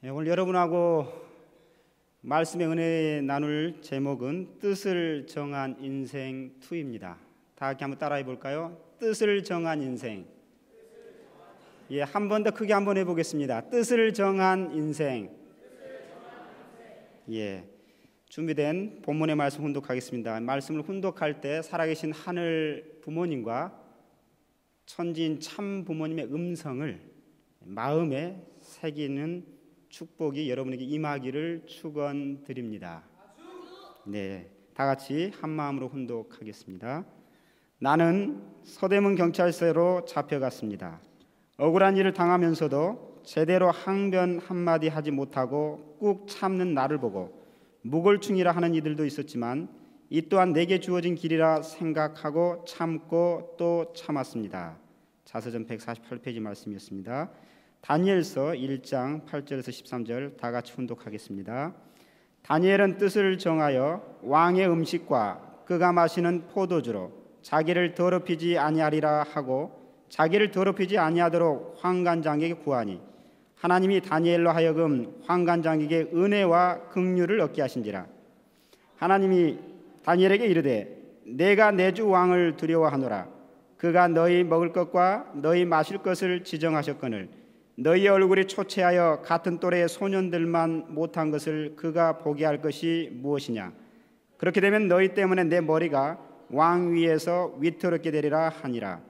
오늘 여러분하고 말씀의 은혜 나눌 제목은 뜻을 정한 인생 2입니다. 다 같이 한번 따라해 볼까요? 뜻을 정한 인생. 한 번 더 크게 한번 해보겠습니다. 뜻을 정한 인생. 준비된 본문의 말씀 훈독하겠습니다. 말씀을 훈독할 때 살아계신 하늘 부모님과 천지인 참 부모님의 음성을 마음에 새기는 축복이 여러분에게 임하기를 축원드립니다. 다 같이 한 마음으로 훈독하겠습니다. 나는 서대문 경찰서로 잡혀갔습니다. 억울한 일을 당하면서도 제대로 항변 한마디 하지 못하고 꾹 참는 나를 보고 무골충이라 하는 이들도 있었지만 이 또한 내게 주어진 길이라 생각하고 참고 또 참았습니다. 자서전 148페이지 말씀이었습니다. 다니엘서 1장 8절에서 13절 다 같이 훈독하겠습니다. 다니엘은 뜻을 정하여 왕의 음식과 그가 마시는 포도주로 자기를 더럽히지 아니하리라 하고 자기를 더럽히지 아니하도록 환관장에게 구하니 하나님이 다니엘로 하여금 환관장에게 은혜와 긍휼을 얻게 하신지라. 하나님이 다니엘에게 이르되 내가 내 주 왕을 두려워하노라. 그가 너희 먹을 것과 너희 마실 것을 지정하셨거늘 너희 얼굴이 초췌하여 같은 또래의 소년들만 못한 것을 그가 보게 할 것이 무엇이냐. 그렇게 되면 너희 때문에 내 머리가 왕 위에서 위태롭게 되리라 하니라.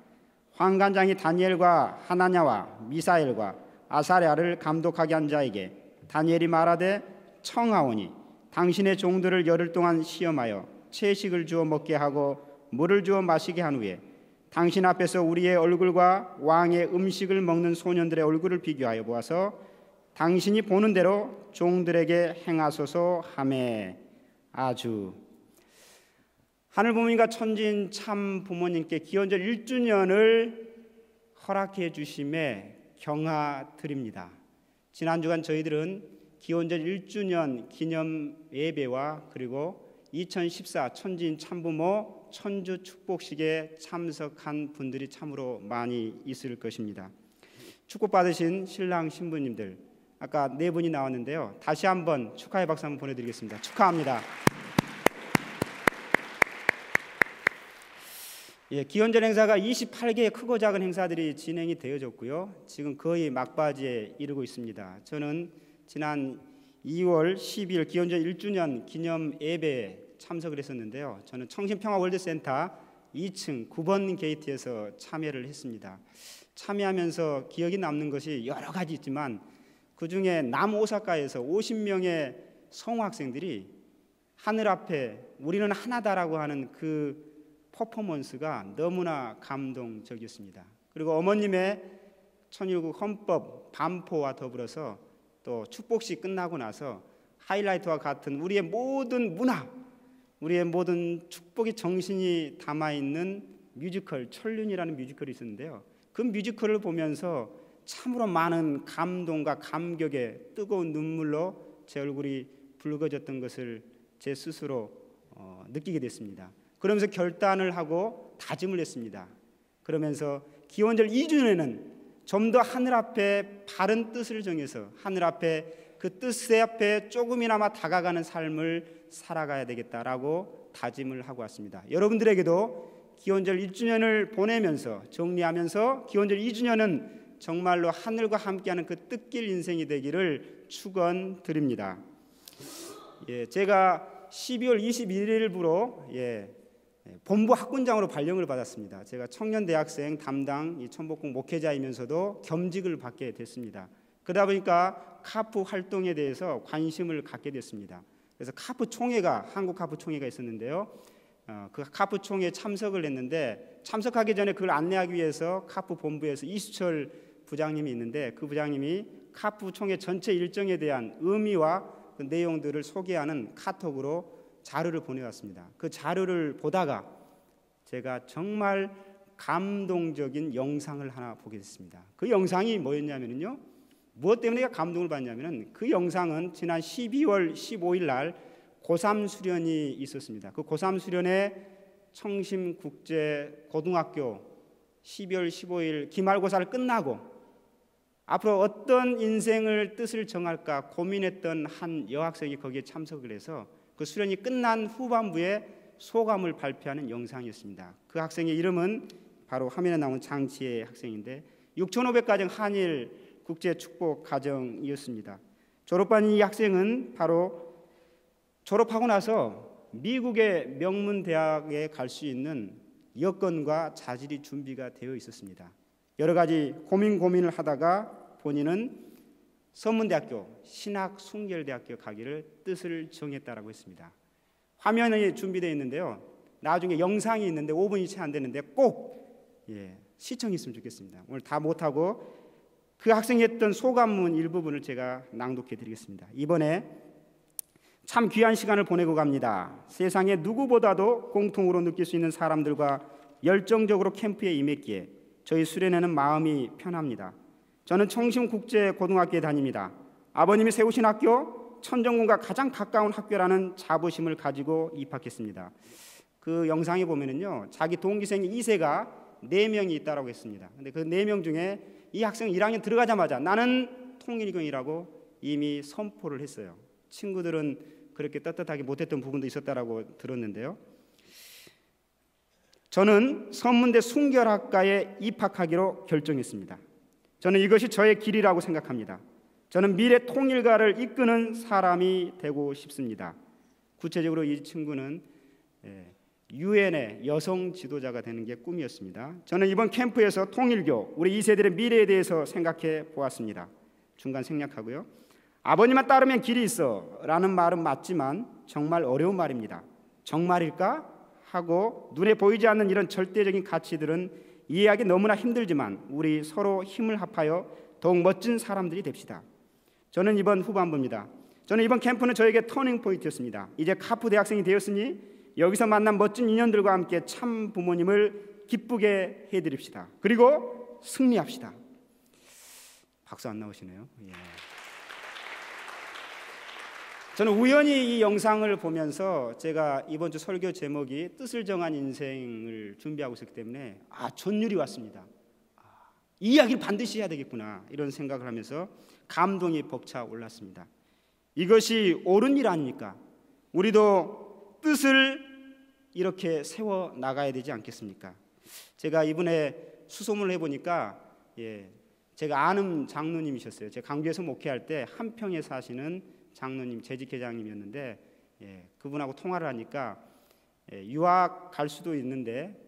환관장이 다니엘과 하나냐와 미사엘과 아사랴를 감독하게 한 자에게 다니엘이 말하되 청하오니 당신의 종들을 열흘 동안 시험하여 채식을 주어 먹게 하고 물을 주어 마시게 한 후에 당신 앞에서 우리의 얼굴과 왕의 음식을 먹는 소년들의 얼굴을 비교하여 보아서 당신이 보는 대로 종들에게 행하소서 하매. 아주 하늘 부모님과 천지인 참 부모님께 기원절 1주년을 허락해 주심에 경하드립니다. 지난 주간 저희들은 기원절 1주년 기념 예배와 그리고 2014 천지인 참부모 천주 축복식에 참석한 분들이 참으로 많이 있을 것입니다. 축복받으신 신랑 신부님들 아까 4분이 나왔는데요. 다시 한번 축하의 박수 한번 보내드리겠습니다. 축하합니다. 기원절 행사가 28개의 크고 작은 행사들이 진행이 되어졌고요. 지금 거의 막바지에 이르고 있습니다. 저는 지난 2월 12일 기원절 1주년 기념 예배에 참석을 했었는데요. 저는 청신평화월드센터 2층 9번 게이트에서 참여를 했습니다. 참여하면서 기억이 남는 것이 여러 가지 있지만 그중에 남오사카에서 50명의 성학생들이 하늘 앞에 우리는 하나다라고 하는 그 퍼포먼스가 너무나 감동적이었습니다. 그리고 어머님의 천일국 헌법 반포와 더불어서 또 축복식 끝나고 나서 하이라이트와 같은 우리의 모든 문화, 우리의 모든 축복의 정신이 담아있는 뮤지컬 천륜이라는 뮤지컬이 있었는데요. 그 뮤지컬을 보면서 참으로 많은 감동과 감격의 뜨거운 눈물로 제 얼굴이 붉어졌던 것을 제 스스로 느끼게 됐습니다. 그러면서 결단을 하고 다짐을 했습니다. 그러면서 기원절 2주년에는 좀 더 하늘 앞에 바른 뜻을 정해서 하늘 앞에 그 뜻 앞에 조금이나마 다가가는 삶을 살아가야 되겠다라고 다짐을 하고 왔습니다. 여러분들에게도 기원절 1주년을 보내면서 정리하면서 기원절 2주년은 정말로 하늘과 함께하는 그 뜻길 인생이 되기를 축원드립니다. 제가 12월 21일부로 본부 학군장으로 발령을 받았습니다. 제가 청년대학생 담당 이 천복궁 목회자이면서도 겸직을 받게 됐습니다. 그러다 보니까 카프 활동에 대해서 관심을 갖게 됐습니다. 그래서 카프 총회가 한국 카프 총회가 있었는데요. 그 카프 총회에 참석을 했는데 참석하기 전에 그걸 안내하기 위해서 카프 본부에서 이수철 부장님이 있는데 그 부장님이 카프 총회 전체 일정에 대한 의미와 그 내용들을 소개하는 카톡으로 자료를 보내왔습니다. 그 자료를 보다가 제가 정말 감동적인 영상을 하나 보게 됐습니다. 그 영상이 뭐였냐면요. 무엇 때문에 제가 감동을 받냐면은 그 영상은 지난 12월 15일 날 고3 수련이 있었습니다. 그 고3 수련에 청심국제고등학교 12월 15일 기말고사를 끝나고 앞으로 어떤 인생을 뜻을 정할까 고민했던 한 여학생이 거기에 참석을 해서 그 수련이 끝난 후반부에 소감을 발표하는 영상이었습니다. 그 학생의 이름은 바로 화면에 나온 장지혜 학생인데 6,500가정 한일 국제 축복 가정이었습니다. 졸업한 이 학생은 바로 졸업하고 나서 미국의 명문 대학에 갈 수 있는 여건과 자질이 준비가 되어 있었습니다. 여러 가지 고민을 하다가 본인은 서문대학교 신학순결대학교 가기를 뜻을 정했다라고 했습니다. 화면이 준비되어 있는데요. 나중에 영상이 있는데 5분이 채 안 되는데 꼭 시청했으면 좋겠습니다. 오늘 다 못하고 그 학생이 했던 소감문 일부분을 제가 낭독해 드리겠습니다. 이번에 참 귀한 시간을 보내고 갑니다. 세상에 누구보다도 공통으로 느낄 수 있는 사람들과 열정적으로 캠프에 임했기에 저희 수련회는 마음이 편합니다. 저는 청심국제고등학교에 다닙니다. 아버님이 세우신 학교, 천정군과 가장 가까운 학교라는 자부심을 가지고 입학했습니다. 그 영상에 보면은요, 자기 동기생이 2세가 4명이 있다라고 했습니다. 근데 그 4명 중에 이 학생은 1학년 들어가자마자 나는 통일교이라고 이미 선포를 했어요. 친구들은 그렇게 떳떳하게 못했던 부분도 있었다라고 들었는데요. 저는 선문대 순결학과에 입학하기로 결정했습니다. 저는 이것이 저의 길이라고 생각합니다. 저는 미래 통일가를 이끄는 사람이 되고 싶습니다. 구체적으로 이 친구는 유엔의 여성 지도자가 되는 게 꿈이었습니다. 저는 이번 캠프에서 통일교, 우리 2세들의 미래에 대해서 생각해 보았습니다. 중간 생략하고요. 아버님만 따르면 길이 있어 라는 말은 맞지만 정말 어려운 말입니다. 정말일까? 하고 눈에 보이지 않는 이런 절대적인 가치들은 이해하기 너무나 힘들지만 우리 서로 힘을 합하여 더욱 멋진 사람들이 됩시다. 저는 이번 후반부입니다. 저는 이번 캠프는 저에게 터닝 포인트였습니다. 이제 카프 대학생이 되었으니 여기서 만난 멋진 인연들과 함께 참 부모님을 기쁘게 해드립시다. 그리고 승리합시다. 박수 안 나오시네요. 예. 저는 우연히 이 영상을 보면서 제가 이번 주 설교 제목이 뜻을 정한 인생을 준비하고 있었기 때문에 전율이 왔습니다. 이 이야기를 반드시 해야 되겠구나 이런 생각을 하면서 감동이 벅차 올랐습니다. 이것이 옳은 일 아닙니까? 우리도 뜻을 이렇게 세워 나가야 되지 않겠습니까? 제가 이번에 수소문을 해보니까 제가 아는 장로님이셨어요. 제가 강주에서 목회할 때 한평에 사시는 장로님, 재직회장님이었는데 그분하고 통화를 하니까 유학 갈 수도 있는데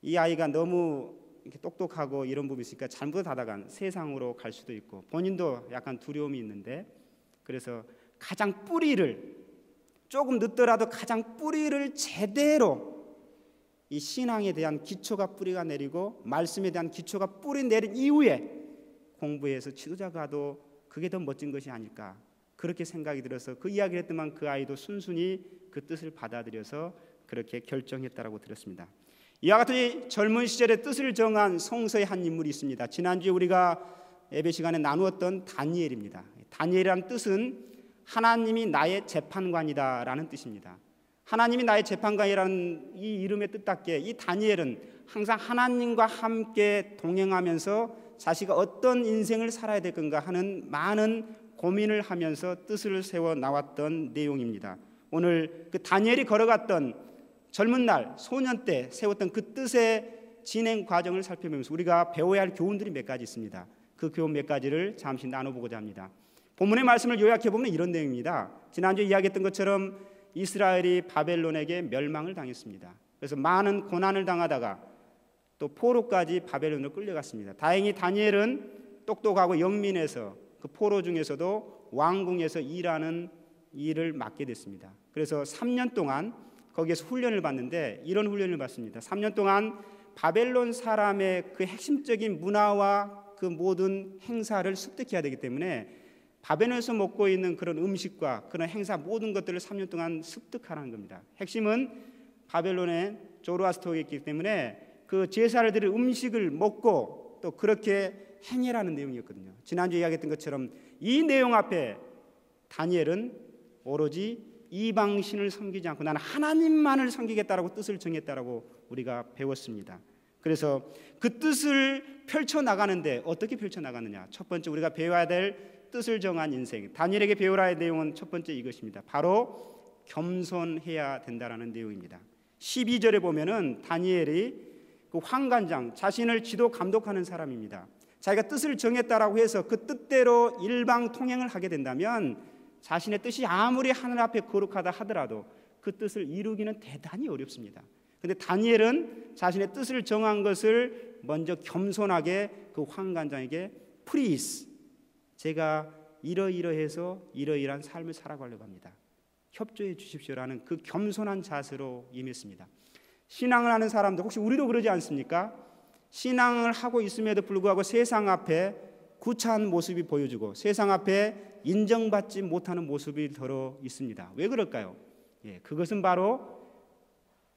이 아이가 너무 이렇게 똑똑하고 이런 부분이 있으니까 잘못하다가 세상으로 갈 수도 있고 본인도 약간 두려움이 있는데 그래서 가장 뿌리를 조금 늦더라도 가장 뿌리를 제대로 이 신앙에 대한 기초가 뿌리가 내리고 말씀에 대한 기초가 뿌리 내린 이후에 공부해서 지도자가도 그게 더 멋진 것이 아닐까 그렇게 생각이 들어서 그 이야기를 했더만 그 아이도 순순히 그 뜻을 받아들여서 그렇게 결정했다라고 들었습니다. 이와 같은 젊은 시절에 뜻을 정한 성서의 한 인물이 있습니다. 지난주에 우리가 예배 시간에 나누었던 다니엘입니다. 다니엘이라는 뜻은 하나님이 나의 재판관이다 라는 뜻입니다. 하나님이 나의 재판관이라는 이 이름의 뜻답게 이 다니엘은 항상 하나님과 함께 동행하면서 자신이 어떤 인생을 살아야 될 건가 하는 많은 고민을 하면서 뜻을 세워 나왔던 내용입니다. 오늘 그 다니엘이 걸어갔던 젊은 날 소년 때 세웠던 그 뜻의 진행 과정을 살펴보면서 우리가 배워야 할 교훈들이 몇 가지 있습니다. 그 교훈 몇 가지를 잠시 나눠보고자 합니다. 본문의 말씀을 요약해보면 이런 내용입니다. 지난주에 이야기했던 것처럼 이스라엘이 바벨론에게 멸망을 당했습니다. 그래서 많은 고난을 당하다가 또 포로까지 바벨론으로 끌려갔습니다. 다행히 다니엘은 똑똑하고 영민해서 그 포로 중에서도 왕궁에서 일하는 일을 맡게 됐습니다. 그래서 3년 동안 거기에서 훈련을 받는데 이런 훈련을 받습니다. 3년 동안 바벨론 사람의 그 핵심적인 문화와 그 모든 행사를 습득해야 되기 때문에 바벨론에서 먹고 있는 그런 음식과 그런 행사 모든 것들을 3년 동안 습득하라는 겁니다. 핵심은 바벨론에 조로아스터가 있기 때문에 그 제사를 드릴 음식을 먹고 또 그렇게 행해라는 내용이었거든요. 지난주 이야기했던 것처럼 이 내용 앞에 다니엘은 오로지 이방신을 섬기지 않고 나는 하나님만을 섬기겠다라고 뜻을 정했다라고 우리가 배웠습니다. 그래서 그 뜻을 펼쳐나가는데 어떻게 펼쳐나가느냐, 첫 번째 우리가 배워야 될 뜻을 정한 인생, 다니엘에게 배우라 할 내용은 첫 번째 이것입니다. 바로 겸손해야 된다라는 내용입니다. 12절에 보면은 다니엘이 그 환관장, 자신을 지도 감독하는 사람입니다. 자기가 뜻을 정했다라고 해서 그 뜻대로 일방 통행을 하게 된다면 자신의 뜻이 아무리 하늘 앞에 거룩하다 하더라도 그 뜻을 이루기는 대단히 어렵습니다. 그런데 다니엘은 자신의 뜻을 정한 것을 먼저 겸손하게 그 환관장에게 프리스, 제가 이러이러해서 이러이러한 삶을 살아가려고 합니다, 협조해 주십시오라는 그 겸손한 자세로 임했습니다. 신앙을 하는 사람들, 혹시 우리도 그러지 않습니까? 신앙을 하고 있음에도 불구하고 세상 앞에 구차한 모습이 보여지고 세상 앞에 인정받지 못하는 모습이 더러 있습니다. 왜 그럴까요? 그것은 바로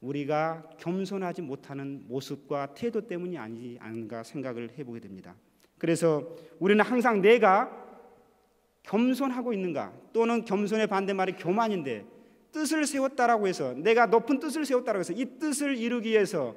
우리가 겸손하지 못하는 모습과 태도 때문이 아닌가 생각을 해보게 됩니다. 그래서 우리는 항상 내가 겸손하고 있는가, 또는 겸손의 반대말이 교만인데 뜻을 세웠다라고 해서, 내가 높은 뜻을 세웠다라고 해서 이 뜻을 이루기 위해서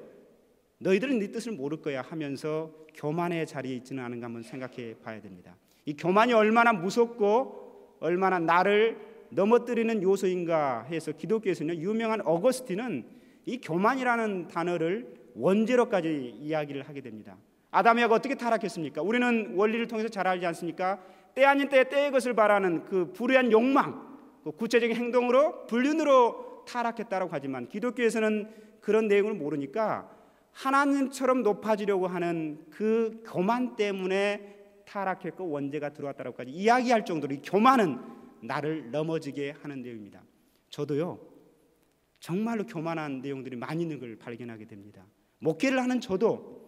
너희들은 네 뜻을 모를 거야 하면서 교만의 자리에 있지는 않은가 한번 생각해 봐야 됩니다. 이 교만이 얼마나 무섭고 얼마나 나를 넘어뜨리는 요소인가 해서 기독교에서는 유명한 어거스틴은 이 교만이라는 단어를 원죄로까지 이야기를 하게 됩니다. 아담이 하가 어떻게 타락했습니까? 우리는 원리를 통해서 잘 알지 않습니까? 때 아닌 때에 때의 것을 바라는 그 불의한 욕망, 그 구체적인 행동으로 불륜으로 타락했다라고 하지만 기독교에서는 그런 내용을 모르니까 하나님처럼 높아지려고 하는 그 교만 때문에 타락했고 원죄가 들어왔다라고까지 이야기할 정도로 이 교만은 나를 넘어지게 하는 내용입니다. 저도요, 정말로 교만한 내용들이 많이 있는 걸 발견하게 됩니다. 목회를 하는 저도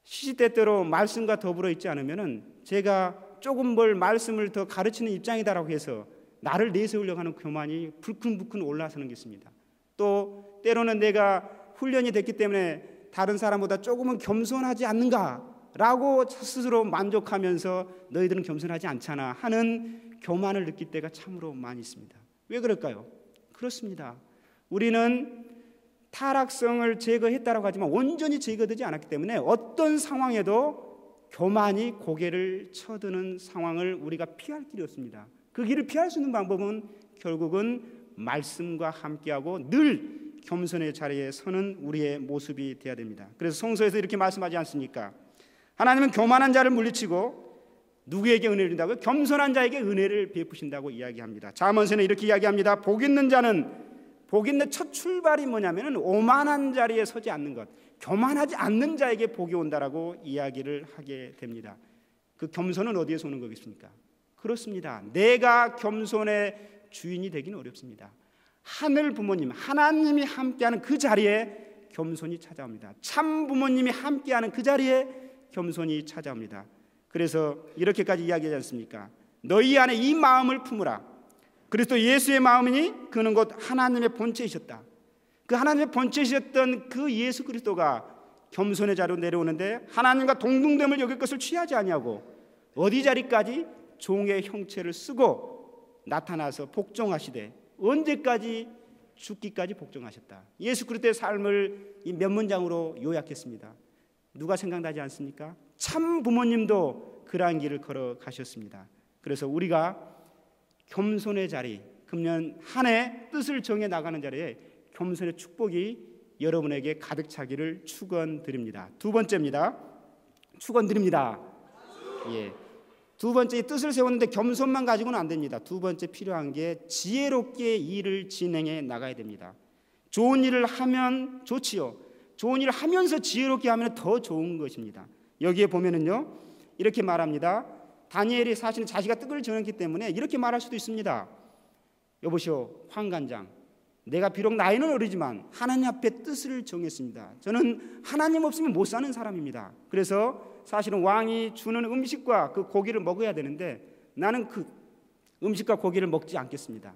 시시때때로 말씀과 더불어 있지 않으면은 제가 조금 뭘 말씀을 더 가르치는 입장이다라고 해서 나를 내세우려고 하는 교만이 불끈불끈 올라서는 게 있습니다. 또 때로는 내가 훈련이 됐기 때문에 다른 사람보다 조금은 겸손하지 않는가라고 스스로 만족하면서 너희들은 겸손하지 않잖아 하는 교만을 느낄 때가 참으로 많이 있습니다. 왜 그럴까요? 그렇습니다. 우리는 타락성을 제거했다라고 하지만 온전히 제거되지 않았기 때문에 어떤 상황에도 교만이 고개를 쳐드는 상황을 우리가 피할 길이 없습니다. 그 길을 피할 수 있는 방법은 결국은 말씀과 함께하고 늘 겸손의 자리에 서는 우리의 모습이 되어야 됩니다. 그래서 성서에서 이렇게 말씀하지 않습니까? 하나님은 교만한 자를 물리치고 누구에게 은혜를 준다고요? 겸손한 자에게 은혜를 베푸신다고 이야기합니다. 잠언서는 이렇게 이야기합니다. 복 있는 첫 출발이 뭐냐면 오만한 자리에 서지 않는 것, 교만하지 않는 자에게 복이 온다라고 이야기를 하게 됩니다. 그 겸손은 어디에서 오는 거겠습니까? 그렇습니다. 내가 겸손의 주인이 되기는 어렵습니다. 하늘 부모님, 하나님이 함께하는 그 자리에 겸손이 찾아옵니다. 참 부모님이 함께하는 그 자리에 겸손이 찾아옵니다. 그래서 이렇게까지 이야기하지 않습니까? 너희 안에 이 마음을 품으라. 그리스도 예수의 마음이니 그는 곧 하나님의 본체이셨다. 그 하나님의 본체이셨던 그 예수 그리스도가 겸손의 자리로 내려오는데 하나님과 동등됨을 여길 것을 취하지 아니하고 어디 자리까지 종의 형체를 쓰고 나타나서 복종하시되 언제까지? 죽기까지 복종하셨다. 예수 그리스도의 삶을 이 몇 문장으로 요약했습니다. 누가 생각나지 않습니까? 참 부모님도 그러한 길을 걸어가셨습니다. 그래서 우리가 겸손의 자리, 금년 한 해 뜻을 정해 나가는 자리에 겸손의 축복이 여러분에게 가득 차기를 축원드립니다. 두 번째입니다. 축원드립니다. 두 번째, 뜻을 세웠는데 겸손만 가지고는 안 됩니다. 두 번째 필요한 게 지혜롭게 일을 진행해 나가야 됩니다. 좋은 일을 하면 좋지요. 좋은 일을 하면서 지혜롭게 하면 더 좋은 것입니다. 여기에 보면은요, 이렇게 말합니다. 다니엘이 사실은 자기가 뜻을 정했기 때문에 이렇게 말할 수도 있습니다. 여보시오, 환관장, 내가 비록 나이는 어리지만 하나님 앞에 뜻을 정했습니다. 저는 하나님 없으면 못 사는 사람입니다. 그래서 사실은 왕이 주는 음식과 그 고기를 먹어야 되는데 나는 그 음식과 고기를 먹지 않겠습니다.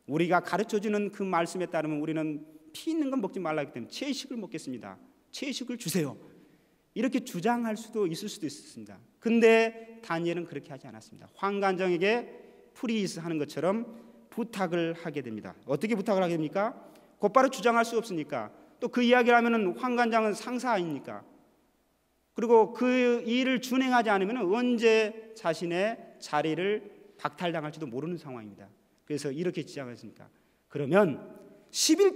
우리가 가르쳐주는 그 말씀에 따르면 우리는 피 있는 건 먹지 말라 했기 때문에 채식을 먹겠습니다. 채식을 주세요. 이렇게 주장할 수도 있을 수도 있습니다. 근데 다니엘은 그렇게 하지 않았습니다. 환관장에게 프리스 하는 것처럼 부탁을 하게 됩니다. 어떻게 부탁을 하게 됩니까? 곧바로 주장할 수 없으니까 또 그 이야기를 하면은 환관장은 상사 아닙니까? 그리고 그 일을 준행하지 않으면 언제 자신의 자리를 박탈당할지도 모르는 상황입니다. 그래서 이렇게 지적했습니까? 그러면 10일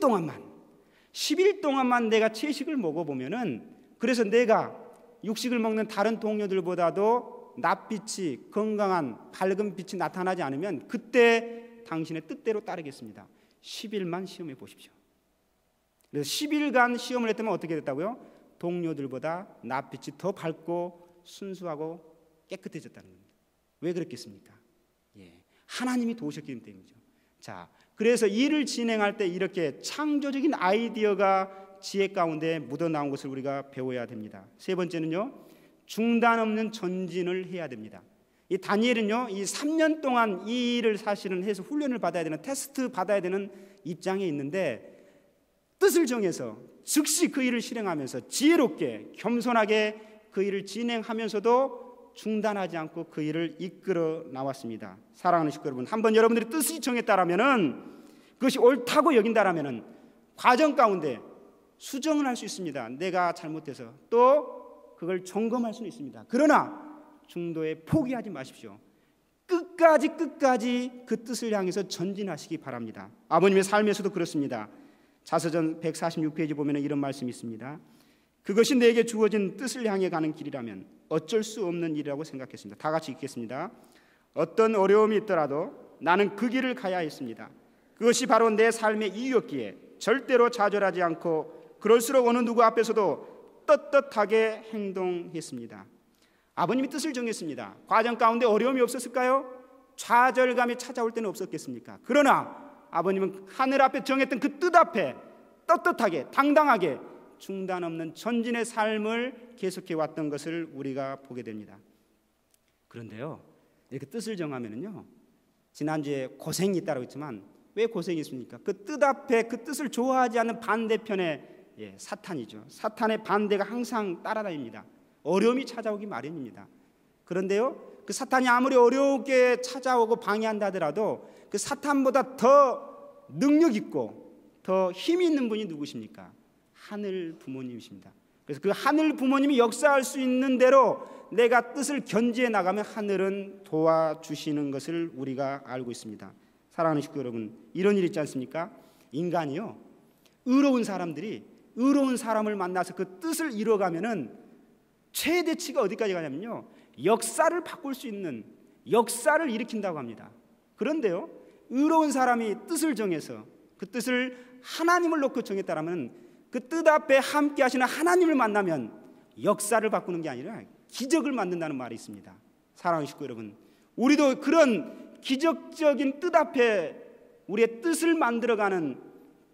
동안만 내가 채식을 먹어보면은, 그래서 내가 육식을 먹는 다른 동료들보다도 낯빛이, 건강한 밝은 빛이 나타나지 않으면 그때 당신의 뜻대로 따르겠습니다. 10일만 시험해 보십시오. 그래서 10일간 시험을 했더니 어떻게 됐다고요? 동료들보다 낯빛이 더 밝고 순수하고 깨끗해졌다는 겁니다. 왜 그렇겠습니까? 하나님이 도우셨기 때문이죠. 자, 그래서 일을 진행할 때 이렇게 창조적인 아이디어가 지혜 가운데 묻어나온 것을 우리가 배워야 됩니다. 세 번째는요, 중단 없는 전진을 해야 됩니다. 이 다니엘은요, 이 3년 동안 이 일을 사실은 해서 훈련을 받아야 되는, 테스트 받아야 되는 입장에 있는데, 뜻을 정해서 즉시 그 일을 실행하면서 지혜롭게 겸손하게 그 일을 진행하면서도 중단하지 않고 그 일을 이끌어 나왔습니다. 사랑하는 식구 여러분, 한번 여러분들이 뜻이 정했다라면은, 그것이 옳다고 여긴다라면은 과정 가운데 수정을 할 수 있습니다. 내가 잘못해서 또 그걸 점검할 수는 있습니다. 그러나 중도에 포기하지 마십시오. 끝까지 그 뜻을 향해서 전진하시기 바랍니다. 아버님의 삶에서도 그렇습니다. 자서전 146페이지 보면 이런 말씀이 있습니다. 그것이 내게 주어진 뜻을 향해 가는 길이라면 어쩔 수 없는 일이라고 생각했습니다. 다 같이 읽겠습니다. 어떤 어려움이 있더라도 나는 그 길을 가야 했습니다. 그것이 바로 내 삶의 이유였기에 절대로 좌절하지 않고 그럴수록 어느 누구 앞에서도 떳떳하게 행동했습니다. 아버님이 뜻을 정했습니다. 과정 가운데 어려움이 없었을까요? 좌절감이 찾아올 때는 없었겠습니까? 그러나 아버님은 하늘 앞에 정했던 그 뜻 앞에 떳떳하게 당당하게 중단 없는 전진의 삶을 계속해 왔던 것을 우리가 보게 됩니다. 그런데요, 이렇게 뜻을 정하면은요, 지난주에 고생이 있다고 했지만 왜 고생이 있습니까? 그 뜻 앞에 그 뜻을 좋아하지 않는 반대편에 사탄이죠. 사탄의 반대가 항상 따라다닙니다. 어려움이 찾아오기 마련입니다. 그런데요, 그 사탄이 아무리 어렵게 찾아오고 방해한다 하더라도 그 사탄보다 더 능력 있고 더 힘이 있는 분이 누구십니까? 하늘 부모님이십니다. 그래서 그 하늘 부모님이 역사할 수 있는 대로 내가 뜻을 견지해 나가면 하늘은 도와주시는 것을 우리가 알고 있습니다. 사랑하는 식구 여러분, 이런 일 있지 않습니까? 인간이요, 의로운 사람들이 의로운 사람을 만나서 그 뜻을 이뤄가면은 최대치가 어디까지 가냐면요, 역사를 바꿀 수 있는, 역사를 일으킨다고 합니다. 그런데요, 의로운 사람이 뜻을 정해서 그 뜻을 하나님을 놓고 정했다라면 그 뜻 앞에 함께 하시는 하나님을 만나면 역사를 바꾸는 게 아니라 기적을 만든다는 말이 있습니다. 사랑하는 식구 여러분, 우리도 그런 기적적인 뜻 앞에 우리의 뜻을 만들어가는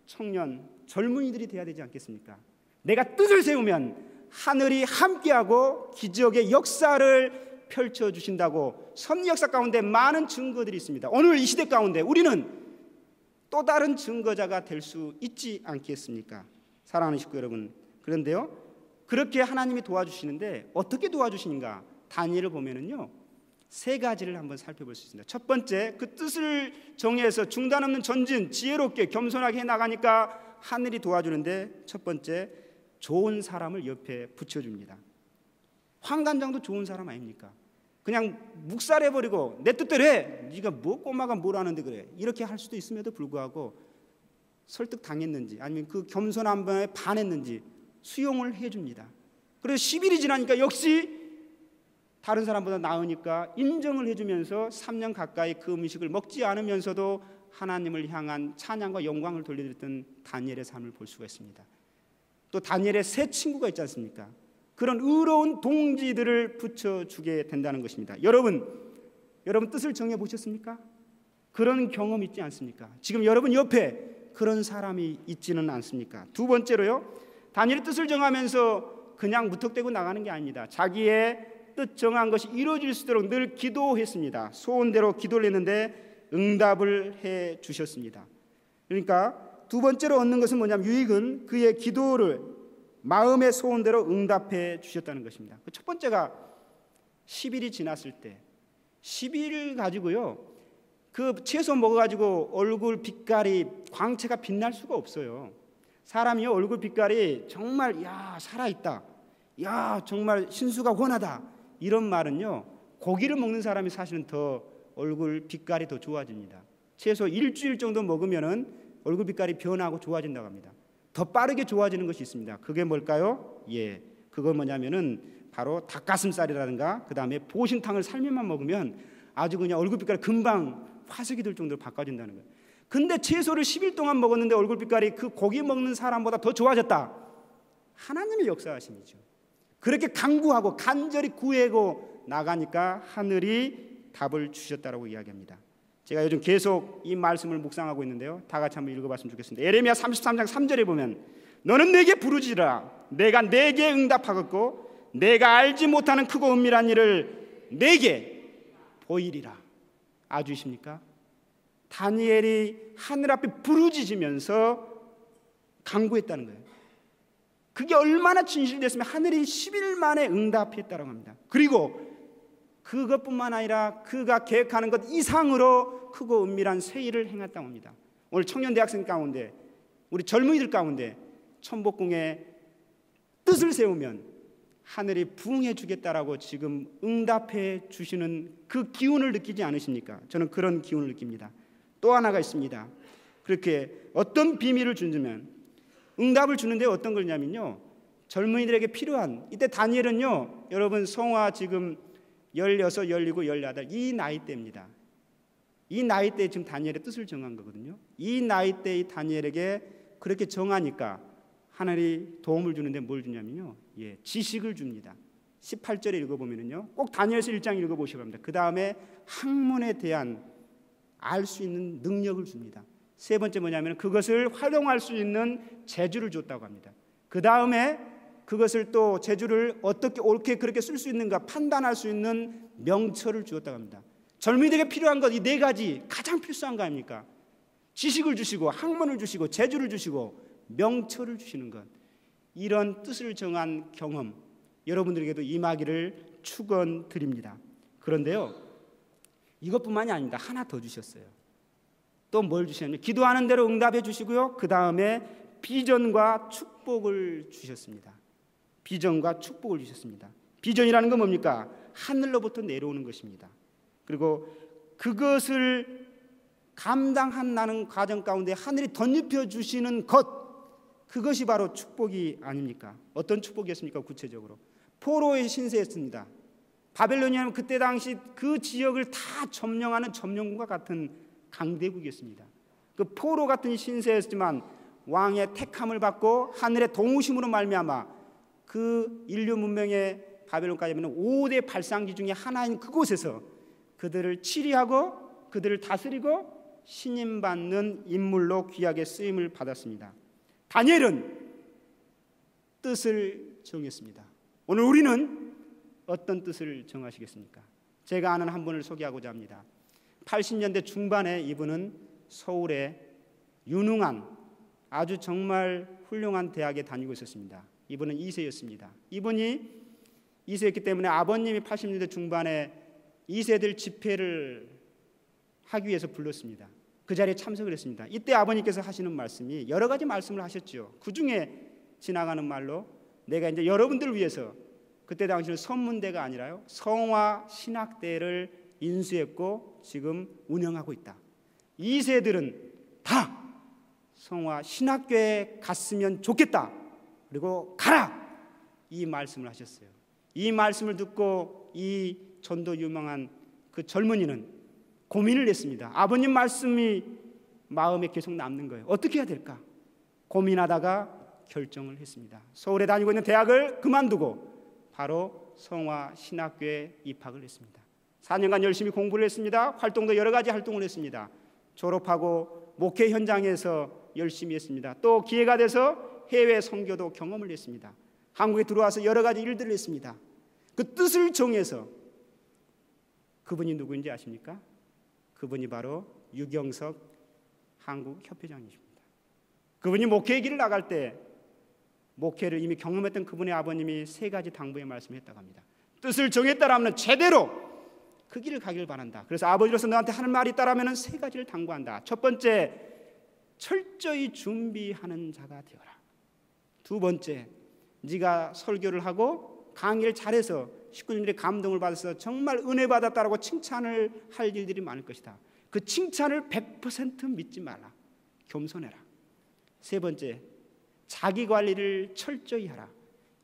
청년, 젊은이들이 돼야 되지 않겠습니까? 내가 뜻을 세우면 하늘이 함께하고 기적의 역사를 펼쳐주신다고 선 역사 가운데 많은 증거들이 있습니다. 오늘 이 시대 가운데 우리는 또 다른 증거자가 될 수 있지 않겠습니까? 사랑하는 식구 여러분, 그런데요, 그렇게 하나님이 도와주시는데 어떻게 도와주시는가? 다니엘을 보면은요, 세 가지를 한번 살펴볼 수 있습니다. 첫 번째, 그 뜻을 정해서 중단 없는 전진, 지혜롭게 겸손하게 해나가니까 하늘이 도와주는데, 첫 번째, 좋은 사람을 옆에 붙여줍니다. 환관장도 좋은 사람 아닙니까? 그냥 묵살해버리고 내 뜻대로 해, 네가 뭐 꼬마가 뭘 하는데 그래, 이렇게 할 수도 있음에도 불구하고 설득당했는지 아니면 그 겸손함에 반했는지 수용을 해줍니다. 그래서 10일이 지나니까 역시 다른 사람보다 나으니까 인정을 해주면서 3년 가까이 그 음식을 먹지 않으면서도 하나님을 향한 찬양과 영광을 돌려드렸던 다니엘의 삶을 볼 수가 있습니다. 또 다니엘의 세 친구가 있지 않습니까? 그런 의로운 동지들을 붙여주게 된다는 것입니다. 여러분 뜻을 정해보셨습니까? 그런 경험 있지 않습니까? 지금 여러분 옆에 그런 사람이 있지는 않습니까? 두 번째로요, 다니엘의 뜻을 정하면서 그냥 무턱대고 나가는 게 아닙니다. 자기의 뜻 정한 것이 이루어질 수 있도록 늘 기도했습니다. 소원대로 기도를 했는데 응답을 해 주셨습니다. 그러니까 두 번째로 얻는 것은 뭐냐면, 유익은 그의 기도를 마음의 소원대로 응답해 주셨다는 것입니다. 그 첫 번째가 10일이 지났을 때, 10일 가지고요, 그 채소 먹어가지고 얼굴 빛깔이 광채가 빛날 수가 없어요. 사람이 얼굴 빛깔이 정말 야 살아있다, 야 정말 신수가 원하다, 이런 말은요 고기를 먹는 사람이 사실은 더 얼굴 빛깔이 더 좋아집니다. 최소 일주일 정도 먹으면은 얼굴 빛깔이 변하고 좋아진다고 합니다. 더 빠르게 좋아지는 것이 있습니다. 그게 뭘까요? 예, 그건 뭐냐면은 바로 닭가슴살이라든가 그 다음에 보신탕을 삶에만 먹으면 아주 그냥 얼굴 빛깔이 금방 화색이 될 정도로 바꿔진다는 거예요. 근데 채소를 10일 동안 먹었는데 얼굴 빛깔이 그 고기 먹는 사람보다 더 좋아졌다. 하나님의 역사하심이죠. 그렇게 간구하고 간절히 구하고 나가니까 하늘이 답을 주셨다라고 이야기합니다. 제가 요즘 계속 이 말씀을 묵상하고 있는데요, 다 같이 한번 읽어봤으면 좋겠습니다. 예레미야 33장 3절에 보면 너는 내게 부르짖으라 내가 내게 응답하겠고 내가 알지 못하는 크고 은밀한 일을 내게 보이리라. 아주이십니까? 다니엘이 하늘 앞에 부르짖으면서 간구했다는 거예요. 그게 얼마나 진실됐으면 하늘이 10일 만에 응답했다고 합니다. 그리고 그것뿐만 아니라 그가 계획하는 것 이상으로 크고 은밀한 새 일을 행했다고 합니다. 오늘 청년 대학생 가운데, 우리 젊은이들 가운데 천복궁의 뜻을 세우면 하늘이 부응해 주겠다라고 지금 응답해 주시는 그 기운을 느끼지 않으십니까? 저는 그런 기운을 느낍니다. 또 하나가 있습니다. 그렇게 어떤 비밀을 준다면 응답을 주는데 어떤 거냐면요, 젊은이들에게 필요한, 이때 다니엘은요 여러분 성화 지금 16, 17, 18 이 나이대입니다. 이 나이대에 지금 다니엘의 뜻을 정한 거거든요. 이 나이대의 다니엘에게 그렇게 정하니까 하늘이 도움을 주는데 뭘 주냐면요, 예, 지식을 줍니다. 18절에 읽어보면요, 꼭 다니엘서 1장 읽어보시기 바랍니다. 그 다음에 학문에 대한 알 수 있는 능력을 줍니다. 세 번째 뭐냐면 그것을 활용할 수 있는 재주를 줬다고 합니다. 그 다음에 그것을 또 재주를 어떻게 옳게 그렇게 쓸 수 있는가 판단할 수 있는 명철을 주었다고 합니다. 젊은이들에게 필요한 것 이 네 가지 가장 필수한 거 아닙니까? 지식을 주시고 학문을 주시고 재주를 주시고 명철을 주시는 것, 이런 뜻을 정한 경험 여러분들에게도 임하기를 축원드립니다. 그런데요, 이것뿐만이 아닙니다. 하나 더 주셨어요. 또 뭘 주셨냐면 기도하는 대로 응답해 주시고요, 그 다음에 비전과 축복을 주셨습니다. 비전과 축복을 주셨습니다. 비전이라는 건 뭡니까? 하늘로부터 내려오는 것입니다. 그리고 그것을 감당한다는 과정 가운데 하늘이 덧입혀 주시는 것, 그것이 바로 축복이 아닙니까? 어떤 축복이었습니까? 구체적으로 포로의 신세였습니다. 바벨론이라면 그때 당시 그 지역을 다 점령하는 점령군과 같은 강대국이었습니다. 그 포로 같은 신세였지만 왕의 택함을 받고 하늘의 동우심으로 말미암아 그 인류 문명의 바벨론까지 하면 5대 발상지 중에 하나인 그곳에서 그들을 치리하고 그들을 다스리고 신임받는 인물로 귀하게 쓰임을 받았습니다. 다니엘은 뜻을 정했습니다. 오늘 우리는 어떤 뜻을 정하시겠습니까? 제가 아는 한 분을 소개하고자 합니다. 80년대 중반에 이분은 서울의 유능한 아주 정말 훌륭한 대학에 다니고 있었습니다. 이분은 2세였습니다. 이분이 2세였기 때문에 아버님이 80년대 중반에 2세들 집회를 하기 위해서 불렀습니다. 그 자리에 참석을 했습니다. 이때 아버님께서 하시는 말씀이 여러 가지 말씀을 하셨죠. 그 중에 지나가는 말로 내가 이제 여러분들을 위해서 그때 당시는 선문대가 아니라요 성화 신학대를 인수했고 지금 운영하고 있다. 2세들은 다 성화 신학교에 갔으면 좋겠다. 그리고 가라. 이 말씀을 하셨어요. 이 말씀을 듣고 이 전도 유망한 그 젊은이는 고민을 했습니다. 아버님 말씀이 마음에 계속 남는 거예요. 어떻게 해야 될까? 고민하다가 결정을 했습니다. 서울에 다니고 있는 대학을 그만두고 바로 성화 신학교에 입학을 했습니다. 4년간 열심히 공부를 했습니다. 활동도 여러 가지 활동을 했습니다. 졸업하고 목회 현장에서 열심히 했습니다. 또 기회가 돼서 해외 선교도 경험을 했습니다. 한국에 들어와서 여러 가지 일들을 했습니다. 그 뜻을 정해서 그분이 누구인지 아십니까? 그분이 바로 유경석 한국협회장이십니다. 그분이 목회의 길을 나갈 때 목회를 이미 경험했던 그분의 아버님이 세 가지 당부의 말씀을 했다고 합니다. 뜻을 정했다라면 제대로 그 길을 가기를 바란다. 그래서 아버지로서 너한테 하는 말이 있다라면 세 가지를 당부한다. 첫 번째, 철저히 준비하는 자가 되어라. 두 번째, 네가 설교를 하고 강의를 잘해서 식구들의 감동을 받아서 정말 은혜 받았다라고 칭찬을 할 일들이 많을 것이다. 그 칭찬을 100% 믿지 말라. 겸손해라. 세 번째, 자기 관리를 철저히 하라.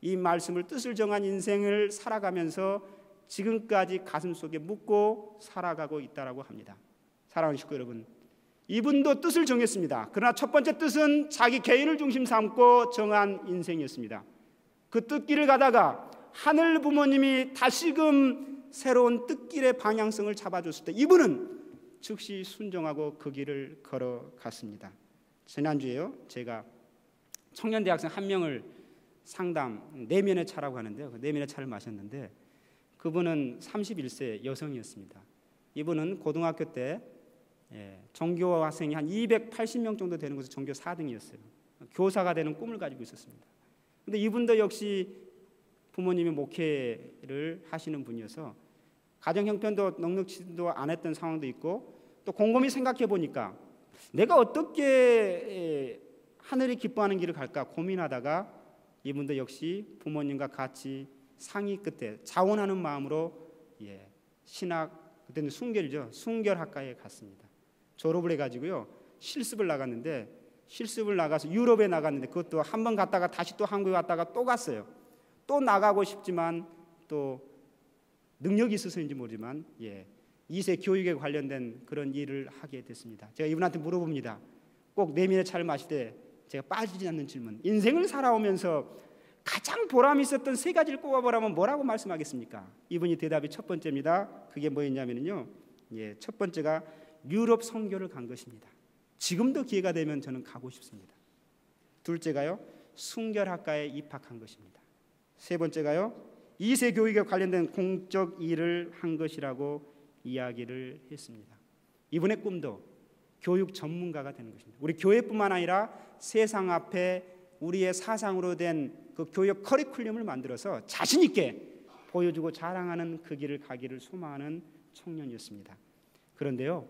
이 말씀을 뜻을 정한 인생을 살아가면서 지금까지 가슴속에 묻고 살아가고 있다라고 합니다. 사랑하는 식구 여러분, 이분도 뜻을 정했습니다. 그러나 첫 번째 뜻은 자기 개인을 중심 삼고 정한 인생이었습니다. 그 뜻길을 가다가 하늘 부모님이 다시금 새로운 뜻길의 방향성을 잡아줬을 때 이분은 즉시 순종하고 그 길을 걸어갔습니다. 지난주에요, 제가 청년 대학생 한 명을 상담 내면의 차라고 하는데요, 그 내면의 차를 마셨는데 그분은 31세 여성이었습니다. 이분은 고등학교 때 전교 학생이 한 280명 정도 되는 곳에서 전교 4등이었어요. 교사가 되는 꿈을 가지고 있었습니다. 근데 이분도 역시 부모님이 목회를 하시는 분이어서 가정 형편도 넉넉지도 않았던 상황도 있고, 또 곰곰이 생각해 보니까 내가 어떻게 하늘이 기뻐하는 길을 갈까 고민하다가 이분도 역시 부모님과 같이 상의 끝에 자원하는 마음으로 신학, 그때는 순결이죠, 순결학과에 갔습니다. 졸업을 해가지고요 실습을 나갔는데, 실습을 나가서 유럽에 나갔는데 그것도 한 번 갔다가 다시 또 한국에 왔다가 또 갔어요. 또 나가고 싶지만 또 능력이 있어서인지 모르지만 2세 교육에 관련된 그런 일을 하게 됐습니다. 제가 이분한테 물어봅니다. 꼭 내면의 차를 마실 때 제가 빠지지 않는 질문, 인생을 살아오면서 가장 보람이 있었던 세 가지를 꼽아보라면 뭐라고 말씀하겠습니까? 이분이 대답이 첫 번째입니다. 그게 뭐였냐면요, 첫 번째가 유럽 선교를 간 것입니다. 지금도 기회가 되면 저는 가고 싶습니다. 둘째가요, 순결학과에 입학한 것입니다. 세 번째가요, 2세 교육에 관련된 공적 일을 한 것이라고 이야기를 했습니다. 이분의 꿈도 교육 전문가가 되는 것입니다. 우리 교회뿐만 아니라 세상 앞에 우리의 사상으로 된 그 교육 커리큘럼을 만들어서 자신 있게 보여주고 자랑하는 그 길을 가기를 소망하는 청년이었습니다. 그런데요,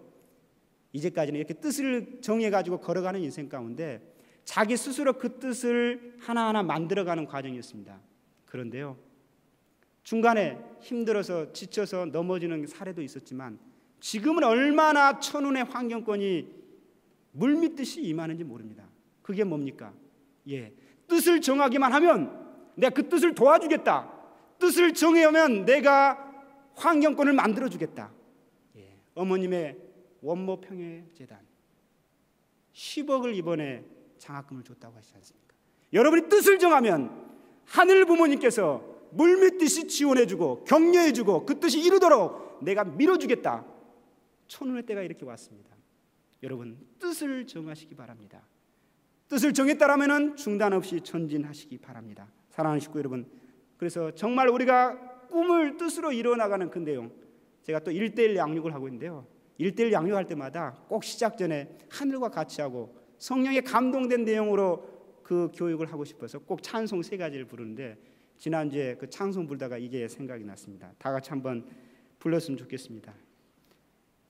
이제까지는 이렇게 뜻을 정해가지고 걸어가는 인생 가운데 자기 스스로 그 뜻을 하나하나 만들어가는 과정이었습니다. 그런데요, 중간에 힘들어서 지쳐서 넘어지는 사례도 있었지만 지금은 얼마나 천운의 환경권이 물밀듯이 임하는지 모릅니다. 그게 뭡니까? 뜻을 정하기만 하면 내가 그 뜻을 도와주겠다. 뜻을 정해오면 내가 환경권을 만들어주겠다. 어머님의 원모 평화재단 10억을 이번에 장학금을 줬다고 하시지 않습니까? 여러분이 뜻을 정하면 하늘 부모님께서 물밀듯이 지원해주고 격려해주고 그 뜻이 이루도록 내가 밀어주겠다. 천운의 때가 이렇게 왔습니다. 여러분, 뜻을 정하시기 바랍니다. 뜻을 정했다라면 중단 없이 전진하시기 바랍니다. 사랑하는 식구 여러분, 그래서 정말 우리가 꿈을 뜻으로 이루어나가는 그 내용, 제가 또 1:1 양육을 하고 있는데요, 1:1 양육할 때마다 꼭 시작 전에 하늘과 같이 하고 성령에 감동된 내용으로 그 교육을 하고 싶어서 꼭 찬송 3가지를 부르는데, 지난주에 그 찬송 부르다가 이게 생각이 났습니다. 다 같이 한번 불렀으면 좋겠습니다.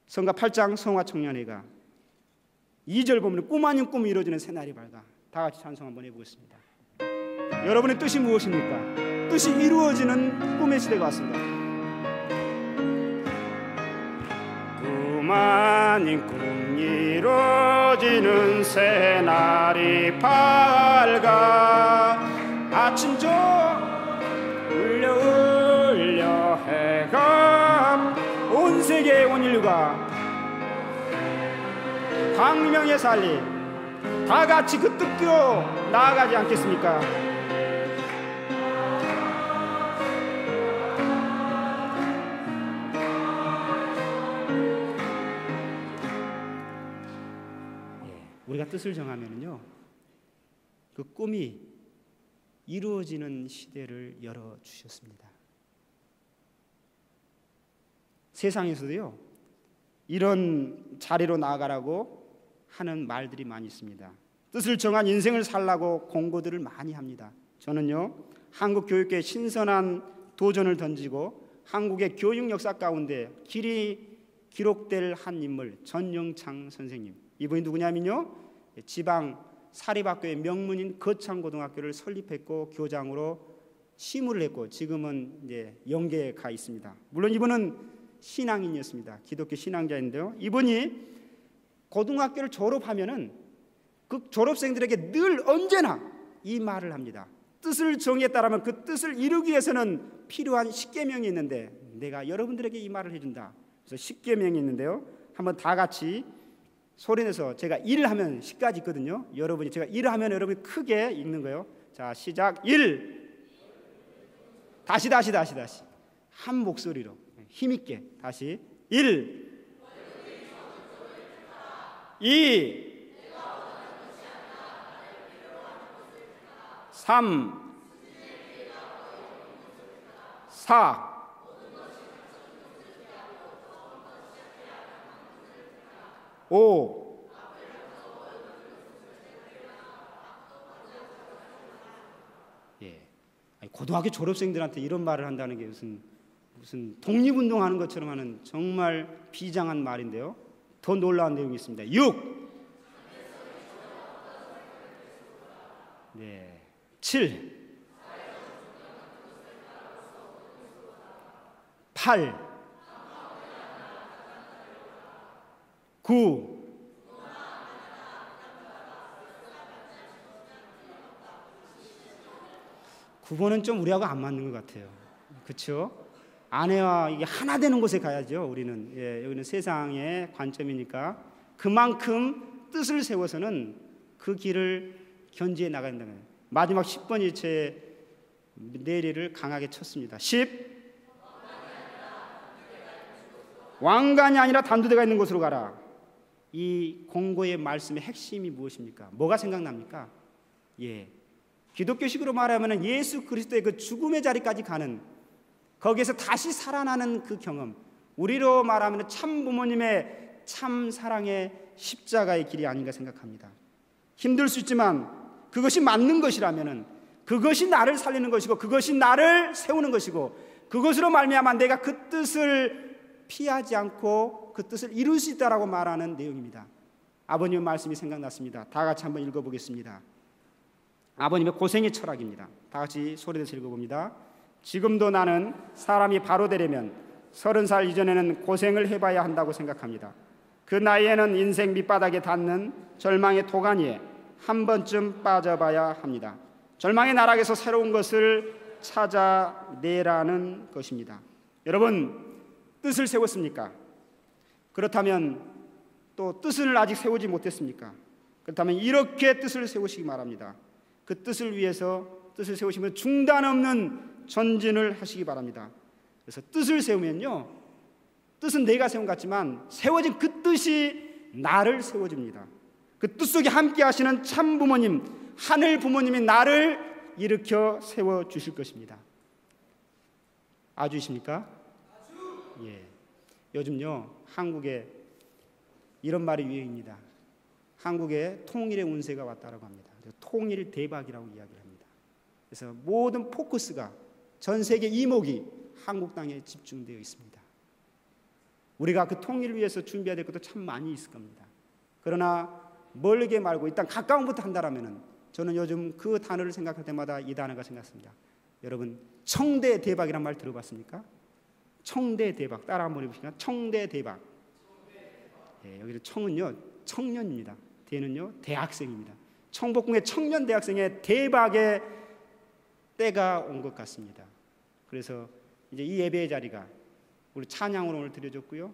성가 8장 성화청년회가 2절 보면 꿈 아닌 꿈이 이루어지는 새날이 밝아. 다 같이 찬송 한번 해보겠습니다. 여러분의 뜻이 무엇입니까? 뜻이 이루어지는 꿈의 시대가 왔습니다. 꿈 아닌 꿈 이루어지는 새날이 밝아. 아침조 울려 울려 해가 온 세계의 온 인류가 광명의 살림 다 같이 그 뜻대로 나아가지 않겠습니까? 우리가 뜻을 정하면요, 그 꿈이 이루어지는 시대를 열어주셨습니다. 세상에서도요, 이런 자리로 나아가라고 하는 말들이 많이 있습니다. 뜻을 정한 인생을 살라고 공고들을 많이 합니다. 저는요, 한국 교육계에 신선한 도전을 던지고 한국의 교육 역사 가운데 길이 기록될 한 인물, 전영창 선생님. 이분이 누구냐면요, 지방 사립학교의 명문인 거창고등학교를 설립했고 교장으로 시무를 했고 지금은 이제 영계에 가 있습니다. 물론 이분은 신앙인이었습니다. 기독교 신앙자인데요. 이분이 고등학교를 졸업하면은 그 졸업생들에게 늘 언제나 이 말을 합니다. 뜻을 정했다라면 그 뜻을 이루기 위해서는 필요한 십계명이 있는데 내가 여러분들에게 이 말을 해준다. 그래서 십계명이 있는데요. 한번 다 같이 소리내서 제가 1 하면 10까지 있거든요. 여러분이 제가 1 하면 여러분이 크게 읽는 거예요. 자, 시작. 1. 다시 한 목소리로 힘있게 다시. 1. 2. 3. 4. 5. 예. 고등학교 졸업생들한테 이런 말을 한다는 게 무슨 독립운동하는 것처럼 하는 정말 비장한 말인데요. 더 놀라운 내용이 있습니다. 6. 네. 7. 8. 9. 9번은 좀 우리하고 안 맞는 것 같아요. 그렇죠? 아내와 이게 하나 되는 곳에 가야죠. 우리는 여기는 세상의 관점이니까 그만큼 뜻을 세워서는 그 길을 견지해 나가야 된다는 거예요. 마지막 10번이 제 내리를 강하게 쳤습니다. 10. 왕관이 아니라 단두대가 있는 곳으로 가라. 이 공고의 말씀의 핵심이 무엇입니까? 뭐가 생각납니까? 기독교식으로 말하면 예수 그리스도의 그 죽음의 자리까지 가는, 거기에서 다시 살아나는 그 경험, 우리로 말하면 참 부모님의 참 사랑의 십자가의 길이 아닌가 생각합니다. 힘들 수 있지만 그것이 맞는 것이라면 그것이 나를 살리는 것이고 그것이 나를 세우는 것이고 그것으로 말미암아 내가 그 뜻을 피하지 않고 그 뜻을 이룰 수 있다라고 말하는 내용입니다. 아버님의 말씀이 생각났습니다. 다 같이 한번 읽어보겠습니다. 아버님의 고생의 철학입니다. 다 같이 소리내서 읽어봅니다. 지금도 나는 사람이 바로 되려면 30살 이전에는 고생을 해봐야 한다고 생각합니다. 그 나이에는 인생 밑바닥에 닿는 절망의 도가니에 한 번쯤 빠져봐야 합니다. 절망의 나락에서 새로운 것을 찾아내라는 것입니다. 여러분, 뜻을 세웠습니까? 그렇다면 또 뜻을 아직 세우지 못했습니까? 그렇다면 이렇게 뜻을 세우시기 바랍니다. 그 뜻을 위해서 뜻을 세우시면 중단 없는 전진을 하시기 바랍니다. 그래서 뜻을 세우면요, 뜻은 내가 세운 것 같지만 세워진 그 뜻이 나를 세워줍니다. 그 뜻 속에 함께 하시는 참 부모님, 하늘 부모님이 나를 일으켜 세워주실 것입니다. 아주이십니까? 요즘요 한국에 이런 말이 유행입니다. 한국에 통일의 운세가 왔다라고 합니다. 통일 대박이라고 이야기를 합니다. 그래서 모든 포커스가 전 세계 이목이 한국 땅에 집중되어 있습니다. 우리가 그 통일을 위해서 준비해야 될 것도 참 많이 있을 겁니다. 그러나 멀게 말고 일단 가까운부터 한다라면은 저는 요즘 그 단어를 생각할 때마다 이 단어가 생각납니다. 여러분, 청대 대박이란 말 들어봤습니까? 청대 대박 따라 한번 해보시겠습니까? 청대 대박. 여기는 청은요 청년입니다. 대는요 대학생입니다. 청복궁의 청년 대학생의 대박의 때가 온 것 같습니다. 그래서 이제 이 예배의 자리가 우리 찬양으로 오늘 드려졌고요,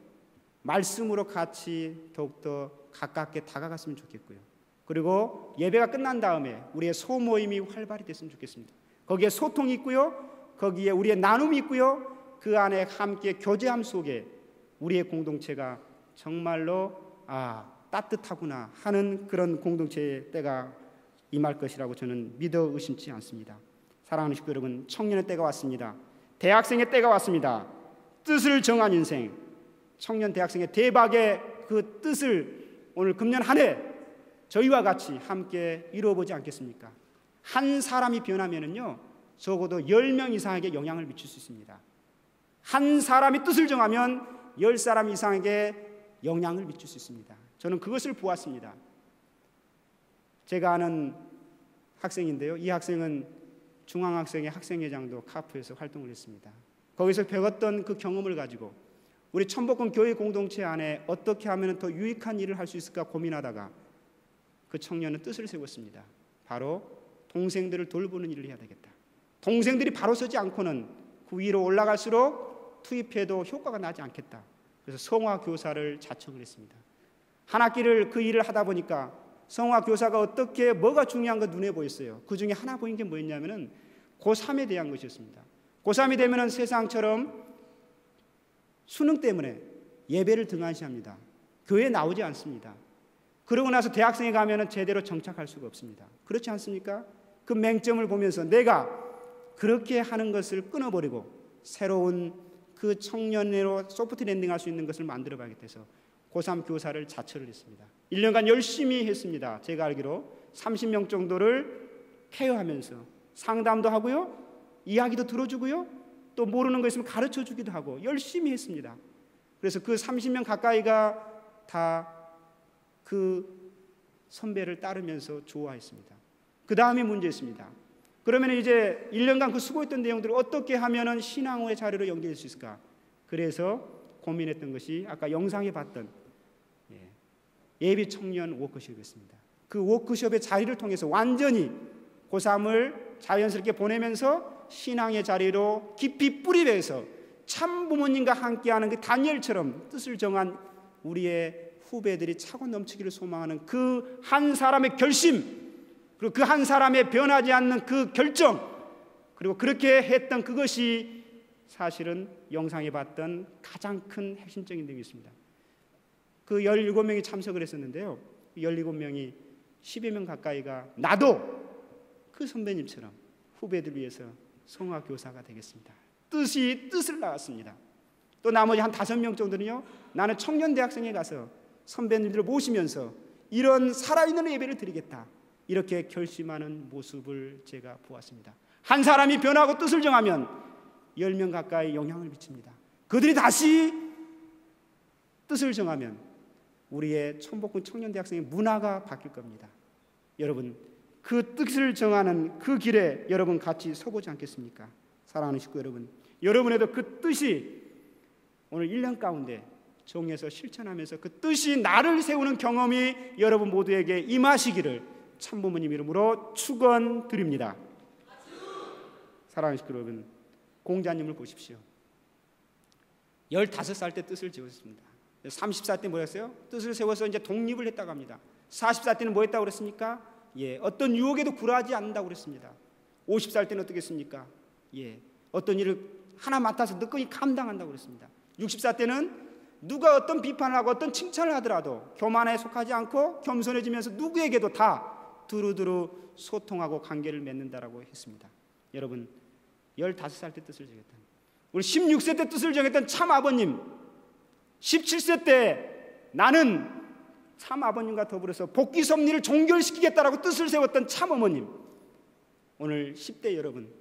말씀으로 같이 더욱더 가깝게 다가갔으면 좋겠고요, 그리고 예배가 끝난 다음에 우리의 소모임이 활발히 됐으면 좋겠습니다. 거기에 소통이 있고요, 거기에 우리의 나눔이 있고요, 그 안에 함께 교제함 속에 우리의 공동체가 정말로 따뜻하구나 하는 그런 공동체의 때가 임할 것이라고 저는 믿어 의심치 않습니다. 사랑하는 식구 여러분, 청년의 때가 왔습니다. 대학생의 때가 왔습니다. 뜻을 정한 인생, 청년 대학생의 대박의 그 뜻을 오늘 금년 한 해 저희와 같이 함께 이루어보지 않겠습니까? 한 사람이 변하면은요 적어도 10명 이상에게 영향을 미칠 수 있습니다. 한 사람이 뜻을 정하면 10사람 이상에게 영향을 미칠 수 있습니다. 저는 그것을 보았습니다. 제가 아는 학생인데요, 이 학생은 중앙학생회 학생회장도 카프에서 활동을 했습니다. 거기서 배웠던 그 경험을 가지고 우리 천복궁 교회 공동체 안에 어떻게 하면 더 유익한 일을 할 수 있을까 고민하다가 그 청년은 뜻을 세웠습니다. 바로 동생들을 돌보는 일을 해야 되겠다. 동생들이 바로 서지 않고는 그 위로 올라갈수록 투입해도 효과가 나지 않겠다. 그래서 성화 교사를 자청을 했습니다. 한 학기를 그 일을 하다 보니까 성화 교사가 어떻게 뭐가 중요한 거 눈에 보였어요. 그 중에 하나 보인 게 뭐였냐면은 고3에 대한 것이었습니다. 고3이 되면은 세상처럼 수능 때문에 예배를 등한시합니다. 교회에 나오지 않습니다. 그러고 나서 대학생에 가면은 제대로 정착할 수가 없습니다. 그렇지 않습니까? 그 맹점을 보면서 내가 그렇게 하는 것을 끊어버리고 새로운 그 청년으로 소프트 랜딩할 수 있는 것을 만들어 봐야겠다 해서 고3 교사를 자처를 했습니다. 1년간 열심히 했습니다. 제가 알기로 30명 정도를 케어하면서 상담도 하고요, 이야기도 들어주고요, 또 모르는 거 있으면 가르쳐 주기도 하고 열심히 했습니다. 그래서 그 30명 가까이가 다 그 선배를 따르면서 좋아했습니다. 그 다음에 문제였습니다. 그러면 이제 1년간 그 수고했던 내용들을 어떻게 하면 신앙의 자리로 연결할 수 있을까? 그래서 고민했던 것이 아까 영상에 봤던 예비 청년 워크숍이었습니다. 그 워크숍의 자리를 통해서 완전히 고3을 자연스럽게 보내면서 신앙의 자리로 깊이 뿌리배서 참 부모님과 함께하는 그 다니엘처럼 뜻을 정한 우리의 후배들이 차고 넘치기를 소망하는 그 한 사람의 결심, 그리고 그 한 사람의 변하지 않는 그 결정, 그리고 그렇게 했던 그것이 사실은 영상에 봤던 가장 큰 핵심적인 내용이었습니다. 그 17명이 참석을 했었는데요, 17명이 10여 명 가까이가 나도 그 선배님처럼 후배들 위해서 성화 교사가 되겠습니다. 뜻을 낳았습니다. 또 나머지 한 5명 정도는요, 나는 청년대학생에 가서 선배님들을 모시면서 이런 살아있는 예배를 드리겠다, 이렇게 결심하는 모습을 제가 보았습니다. 한 사람이 변하고 뜻을 정하면 10명 가까이 영향을 미칩니다. 그들이 다시 뜻을 정하면 우리의 천복궁 청년대학생의 문화가 바뀔 겁니다. 여러분, 그 뜻을 정하는 그 길에 여러분 같이 서보지 않겠습니까? 사랑하는 식구 여러분, 여러분에도 그 뜻이 오늘 1년 가운데 정해서 실천하면서 그 뜻이 나를 세우는 경험이 여러분 모두에게 임하시기를 참부모님 이름으로 축원드립니다. 사랑하는 식구 여러분, 공자님을 보십시오. 15살 때 뜻을 지었습니다. 30살 때 뭐였어요? 뜻을 세워서 이제 독립을 했다고 합니다. 40살 때는 뭐 했다고 그랬습니까? 어떤 유혹에도 굴하지 않는다고 그랬습니다. 50살 때는 어떻게 했습니까? 어떤 일을 하나 맡아서 늦거니 감당한다고 그랬습니다. 60살 때는 누가 어떤 비판을 하고 어떤 칭찬을 하더라도 교만에 속하지 않고 겸손해지면서 누구에게도 다 두루두루 소통하고 관계를 맺는다라고 했습니다. 여러분, 15살 때 뜻을 정했던, 우리 16세 때 뜻을 정했던 참 아버님, 17세 때 나는 참 아버님과 더불어서 복귀 섭리를 종결시키겠다라고 뜻을 세웠던 참 어머님, 오늘 10대 여러분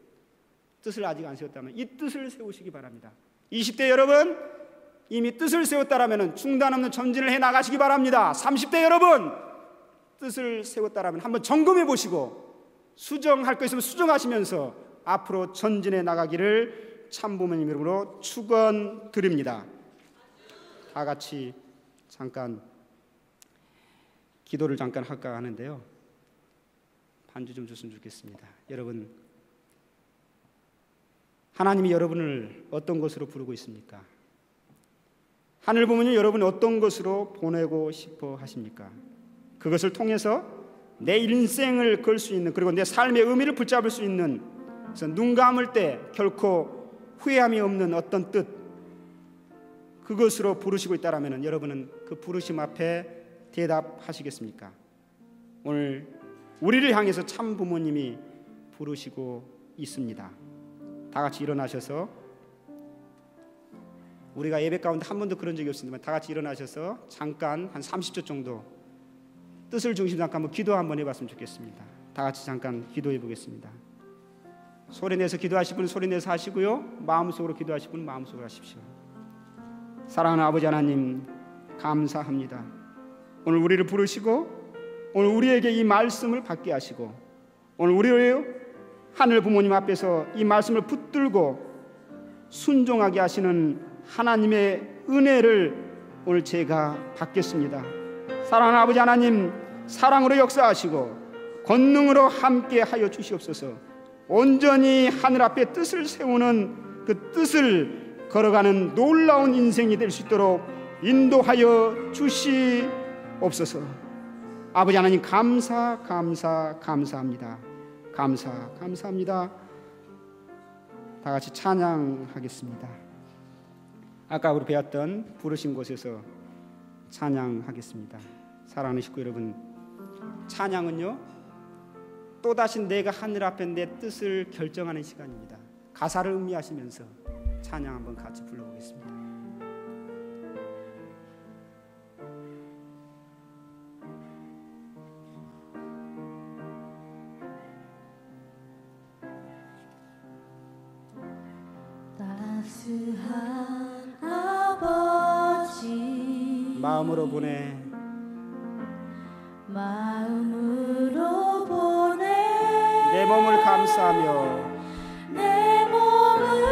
뜻을 아직 안 세웠다면 이 뜻을 세우시기 바랍니다. 20대 여러분 이미 뜻을 세웠다라면 중단 없는 전진을 해 나가시기 바랍니다. 30대 여러분 뜻을 세웠다라면 한번 점검해 보시고 수정할 거 있으면 수정하시면서 앞으로 전진해 나가기를 참부모님 이름으로 축원드립니다. 다 같이 잠깐 기도를 잠깐 할까 하는데요, 반주 좀 줬으면 좋겠습니다. 여러분, 하나님이 여러분을 어떤 것으로 부르고 있습니까? 하늘 부모님 여러분이 어떤 것으로 보내고 싶어 하십니까? 그것을 통해서 내 인생을 걸 수 있는, 그리고 내 삶의 의미를 붙잡을 수 있는, 그래서 눈 감을 때 결코 후회함이 없는 어떤 뜻, 그것으로 부르시고 있다라면 여러분은 그 부르심 앞에 대답하시겠습니까? 오늘 우리를 향해서 참 부모님이 부르시고 있습니다. 다 같이 일어나셔서, 우리가 예배 가운데 한 번도 그런 적이 없습니다만 다 같이 일어나셔서 잠깐 한 30초 정도 뜻을 중심으로 잠깐 한번 기도 한번 해봤으면 좋겠습니다. 다 같이 잠깐 기도해 보겠습니다. 소리 내서 기도하실 분은 소리 내서 하시고요, 마음속으로 기도하실 분은 마음속으로 하십시오. 사랑하는 아버지 하나님, 감사합니다. 오늘 우리를 부르시고 오늘 우리에게 이 말씀을 받게 하시고, 오늘 우리 하늘 부모님 앞에서 이 말씀을 붙들고 순종하게 하시는 하나님의 은혜를 오늘 제가 받겠습니다. 사랑하는 아버지 하나님, 사랑으로 역사하시고 권능으로 함께 하여 주시옵소서. 온전히 하늘 앞에 뜻을 세우는 그 뜻을 걸어가는 놀라운 인생이 될 수 있도록 인도하여 주시옵소서. 아버지 하나님, 감사합니다. 감사합니다. 다 같이 찬양하겠습니다. 아까 우리 배웠던 부르신 곳에서 찬양하겠습니다. 사랑하는 식구 여러분, 찬양은요, 또다시 내가 하늘 앞에 내 뜻을 결정하는 시간입니다. 가사를 음미하시면서 찬양 한번 같이 불러보겠습니다. 따스한 아버지, 마음으로 보내, 마음으로 보내, 내 몸을 감싸며, 내 몸을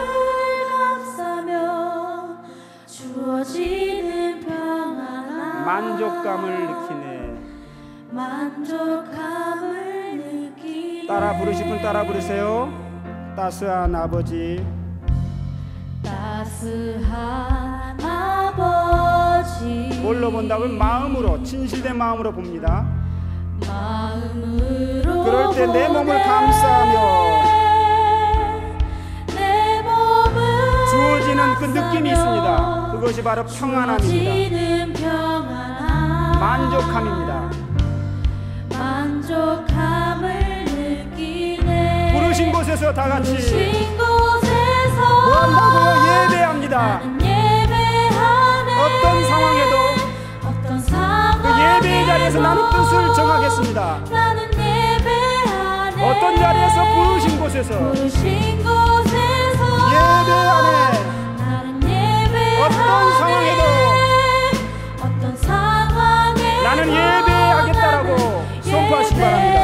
감싸며 주어지는 평안함, 만족감을 느끼네. 만족감을 느끼네. 따라 부르실 분 따라 부르세요. 따스한 아버지, 따스한 아버지. 뭘로 본다고요? 마음으로, 진실된 마음으로 봅니다. 마음으로 그럴 때 내 몸을 감싸며 내 몸을 주어지는 그 느낌이 있습니다. 그것이 바로 평안함입니다. 만족함입니다. 만족함을 느끼네. 부르신 곳에서 다 같이 부르신 곳에서 뭐 한다고요? 예배합니다. 어떤 상황에도 그 예배의 자리에서 나는 뜻을 정하겠습니다. 나는 예배하네. 어떤 자리에서 부르신 곳에서 예배하네. 나는 예배하네. 어떤 상황에도 나는 예배하겠다라고 선포하시기 바랍니다.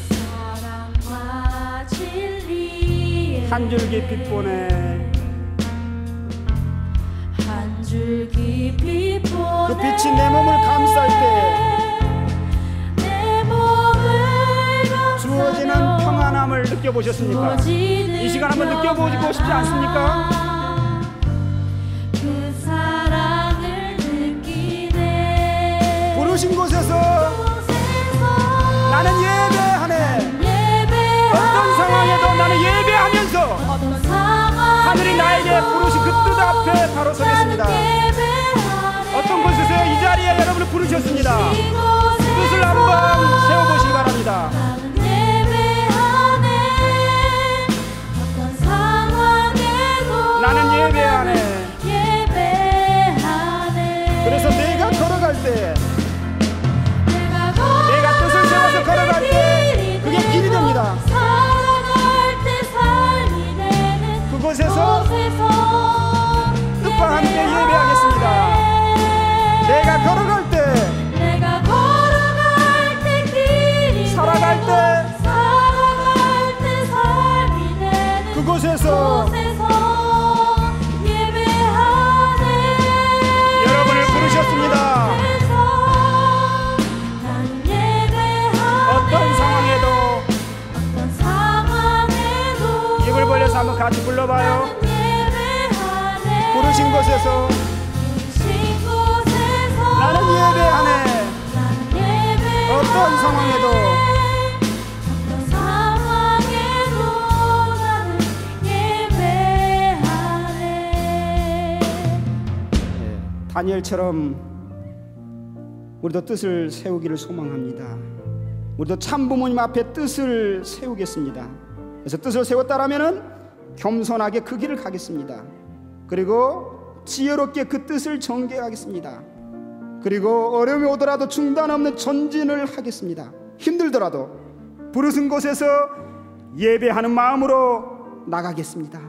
사랑과 진리에 한 줄기 빛 보내, 한 줄기 빛 보내. 그 빛이 내 몸을 감쌀 때 내 몸을 주어지는 감싸며 평안함을 느껴보셨습니까? 이 시간 한번 느껴보고 싶지 않습니까? 그 사랑을 느끼네. 부르신 곳에서 나는 예배하네. 어떤 상황에도 나는 예배하면서 하늘이 나에게 부르신 그 뜻 앞에 바로 서겠습니다. 어떤 곳에서 이 자리에 여러분을 부르셨습니다. 뜻을 한번 세워보시기 바랍니다. 나는 예배하네. 그래서 내가 걸어갈 때, 내가 뜻을 세워서 걸어갈 때 그게 길이 됩니다. 그곳에서 뜻과 함께 예배하겠습니다. 내가 걸어갈 때, 살아갈 때 그곳에서 여러분을 부르셨습니다. 어떤 상황에도 입을 벌려서 한번 같이 불러봐요. 부르신 곳에서 나는 예배하네. 어떤 상황에도 다니엘처럼 우리도 뜻을 세우기를 소망합니다. 우리도 참 부모님 앞에 뜻을 세우겠습니다. 그래서 뜻을 세웠다라면은 겸손하게 그 길을 가겠습니다. 그리고 지혜롭게 그 뜻을 전개하겠습니다. 그리고 어려움이 오더라도 중단 없는 전진을 하겠습니다. 힘들더라도 부르신 곳에서 예배하는 마음으로 나가겠습니다.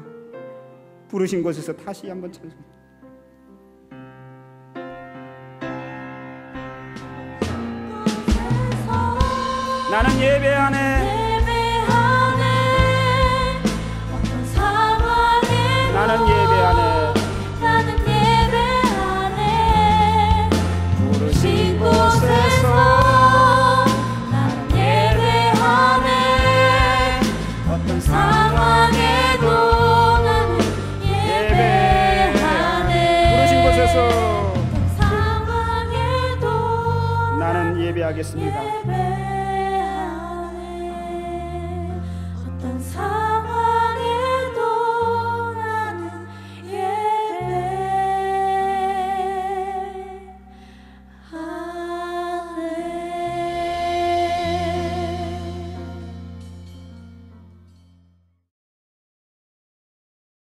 부르신 곳에서 다시 한번 찬송. 나는 예배하네. 예배하네. 어떤 상황에도 나는 예배하네. 나는 예배하네. 부르신 곳에서 나는 예배하네. 어떤 상황에도 나는 예배하네. 부르신 곳에서 어떤 상황에도 나는 예배하겠습니다. 예배